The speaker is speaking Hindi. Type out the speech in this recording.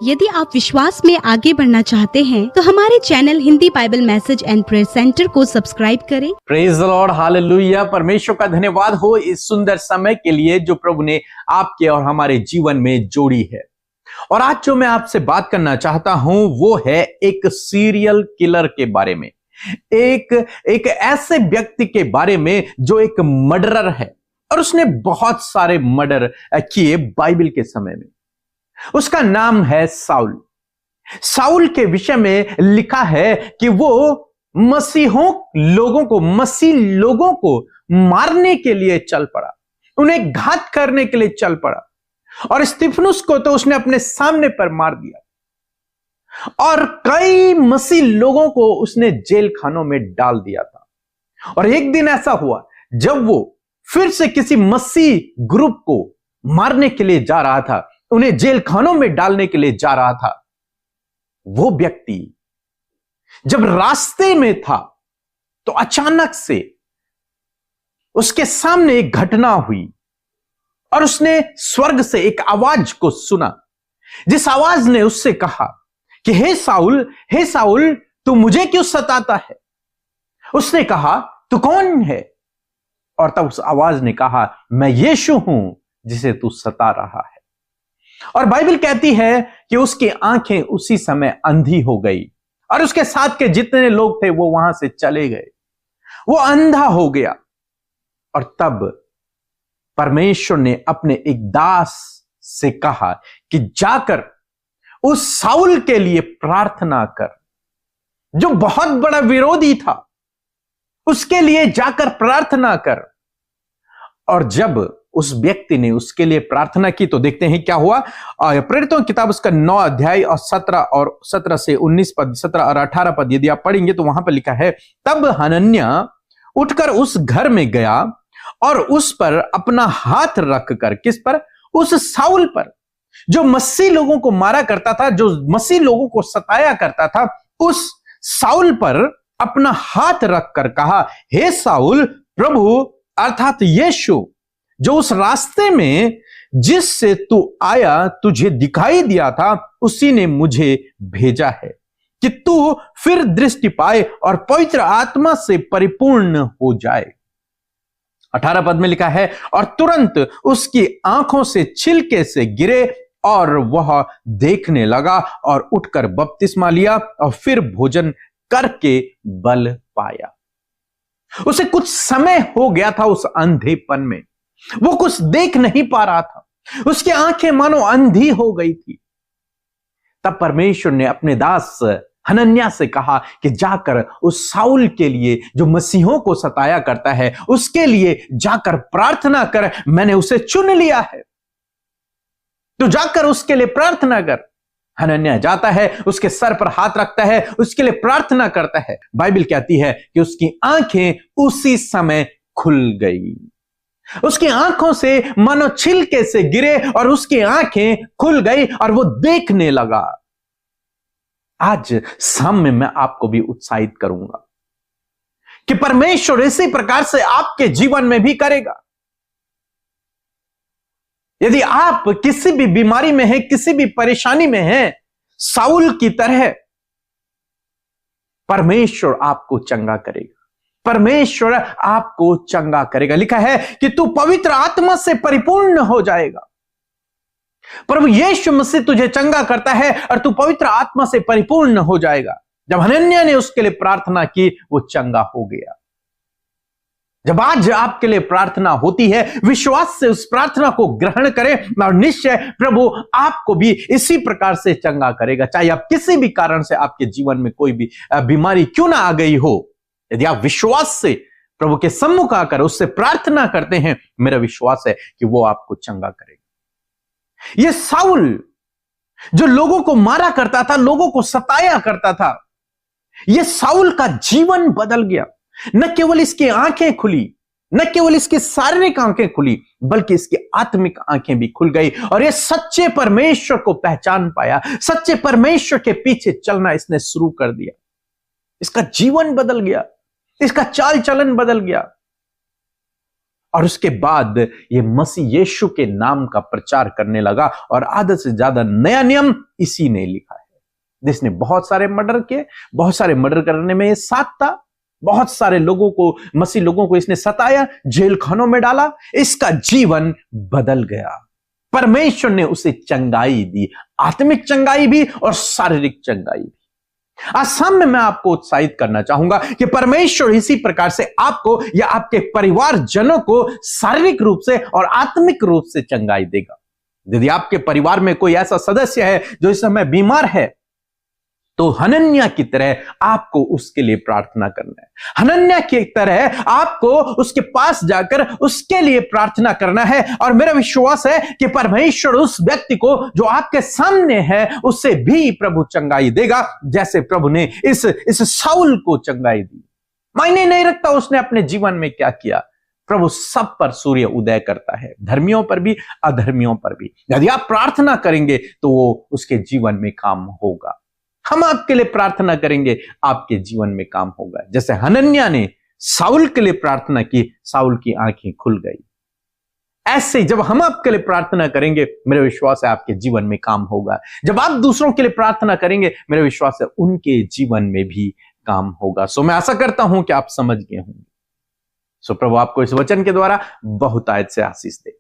यदि आप विश्वास में आगे बढ़ना चाहते हैं तो हमारे channel Hindi Bible message and prayer centre को सब्सक्राइब करें। Praise the Lord, hallelujah. परमेश्वर का धन्यवाद हो इस सुंदर समय के लिए जो प्रभु ने आपके और हमारे जीवन में जोड़ी है। और आज जो मैं आपसे बात करना चाहता हूं वो है एक सीरियल किलर के बारे में, एक ऐसे व्यक्ति के बारे में जो एक मर्डरर है और उसने बहुत सारे मर्डर किए बाइबल के समय में। उसका नाम है साउल। साउल के विषय में लिखा है कि वो मसीह लोगों को मारने के लिए चल पड़ा, उन्हें घात करने के लिए चल पड़ा। और स्तिफनुस को तो उसने अपने सामने पर मार दिया और कई मसीह लोगों को उसने जेल खानों में डाल दिया था। और एक दिन ऐसा हुआ जब वो फिर से किसी मसीह ग्रुप को मारने के लिए जा रहा था, उन्हें जेल खानों में डालने के लिए जा रहा था। वो व्यक्ति जब रास्ते में था तो अचानक से उसके सामने एक घटना हुई और उसने स्वर्ग से एक आवाज को सुना, जिस आवाज ने उससे कहा कि हे साउल तू मुझे क्यों सताता है। उसने कहा तू कौन है? और तब उस आवाज ने कहा मैं यीशु हूं जिसे तू सता रहा है। और बाइबल कहती है कि उसकी आंखें उसी समय अंधी हो गई और उसके साथ के जितने लोग थे वो वहां से चले गए। वो अंधा हो गया। और तब परमेश्वर ने अपने एक दास से कहा कि जाकर उस साउल के लिए प्रार्थना कर, जो बहुत बड़ा विरोधी था, उसके लिए जाकर प्रार्थना कर। और जब उस व्यक्ति ने उसके लिए प्रार्थना की तो देखते हैं क्या हुआ। प्रेरितों की किताब उसका 9 अध्याय और 17 से 19 पद, 17 और 18 पद यदि आप पढ़ेंगे तो वहां पर लिखा है, तब हनन्याह उठकर उस घर में गया और उस पर अपना हाथ रखकर, किस पर? उस साउल पर, जो मसीह लोगों को मारा करता था, जो मसीह लोगों को सताया करता था, उस साउल पर अपना हाथ रखकर कहा, हे साउल, प्रभु अर्थात यीशु जो उस रास्ते में जिससे तू आया तुझे दिखाई दिया था, उसी ने मुझे भेजा है कि तू फिर दृष्टि पाए और पवित्र आत्मा से परिपूर्ण हो जाए। 18 पद में लिखा है, और तुरंत उसकी आंखों से छिलके से गिरे और वह देखने लगा और उठकर बपतिस्मा लिया और फिर भोजन करके बल पाया। उसे कुछ समय हो गया था उस अंधेपन में, वो कुछ देख नहीं पा रहा था, उसकी आंखें मानो अंधी हो गई थी। तब परमेश्वर ने अपने दास हनन्याह से कहा कि जाकर उस साउल के लिए जो मसीहों को सताया करता है, उसके लिए जाकर प्रार्थना कर, मैंने उसे चुन लिया है, तो जाकर उसके लिए प्रार्थना कर। हनन्याह जाता है, उसके सर पर हाथ रखता है, उसके लिए प्रार्थना करता है। बाइबल कहती है कि उसकी आंखें उसी समय खुल गई, उसकी आंखों से मानो छिलके से गिरे और उसकी आंखें खुल गई और वो देखने लगा। आज शाम में मैं आपको भी उत्साहित करूंगा कि परमेश्वर इसी प्रकार से आपके जीवन में भी करेगा। यदि आप किसी भी बीमारी में हैं, किसी भी परेशानी में हैं, साउल की तरह, परमेश्वर आपको चंगा करेगा, परमेश्वर आपको चंगा करेगा। लिखा है कि तू पवित्र आत्मा से परिपूर्ण हो जाएगा। प्रभु यीशु मसीह तुझे चंगा करता है और तू पवित्र आत्मा से परिपूर्ण हो जाएगा। जब हनन्याह ने उसके लिए प्रार्थना की, वो चंगा हो गया। जब आज आपके लिए प्रार्थना होती है, विश्वास से उस प्रार्थना को ग्रहण करें और निश्चय प्रभु आपको भी इसी प्रकार से चंगा करेगा। चाहे आप किसी भी कारण से आपके जीवन में कोई भी बीमारी क्यों ना आ गई हो, यदि आप विश्वास से प्रभु के सम्मुख आकर उससे प्रार्थना करते हैं, मेरा विश्वास है कि वो आपको चंगा करेगा। ये साउल जो लोगों को मारा करता था, लोगों को सताया करता था, ये साउल का जीवन बदल गया। न केवल इसकी आंखें खुली, न केवल इसकी शारीरिक आंखें खुली, बल्कि इसकी आत्मिक आंखें भी खुल गई और ये सच्चे परमेश्वर को पहचान पाया। सच्चे परमेश्वर के पीछे चलना इसने शुरू कर दिया। इसका जीवन बदल गया, इसका चाल चलन बदल गया। और उसके बाद ये मसीह यीशु के नाम का प्रचार करने लगा और आधे से ज्यादा नया नियम इसी ने लिखा है, जिसने बहुत सारे मर्डर किए, बहुत सारे मर्डर करने में ये साथ था, बहुत सारे लोगों को, मसीह लोगों को इसने सताया, जेल खानों में डाला, इसका जीवन बदल गया। परमेश्वर ने उसे चंगाई दी, आत्मिक चंगाई भी और शारीरिक चंगाई भी। आज शाम में मैं आपको उत्साहित करना चाहूंगा कि परमेश्वर इसी प्रकार से आपको या आपके परिवार जनों को शारीरिक रूप से और आत्मिक रूप से चंगाई देगा। यदि आपके परिवार में कोई ऐसा सदस्य है जो इस समय बीमार है, तो हनन्याह की तरह आपको उसके लिए प्रार्थना करना है। हनन्याह की तरह आपको उसके पास जाकर उसके लिए प्रार्थना करना है। और मेरा विश्वास है कि परमेश्वर उस व्यक्ति को जो आपके सामने है उससे भी प्रभु चंगाई देगा, जैसे प्रभु ने इस शाऊल को चंगाई दी। मायने नहीं रखता उसने अपने जीवन में क्या किया, प्रभु सब पर सूर्य उदय करता है, धर्मियों पर भी अधर्मियों पर भी। यदि आप प्रार्थना करेंगे तो वो उसके जीवन में काम होगा। हम आपके लिए प्रार्थना करेंगे, आपके जीवन में काम होगा। जैसे हनन्याह ने शाऊल के लिए प्रार्थना की, शाऊल की आंखें खुल गई। ऐसे जब हम आपके लिए प्रार्थना करेंगे, मेरा विश्वास है आपके जीवन में काम होगा। जब आप दूसरों के लिए प्रार्थना करेंगे, मेरा विश्वास है उनके जीवन में भी काम होगा। सो मैं आशा करता हूं कि आप समझ गए होंगे। सो प्रभु आपको इस वचन के द्वारा बहुत आयत से आशीष दे।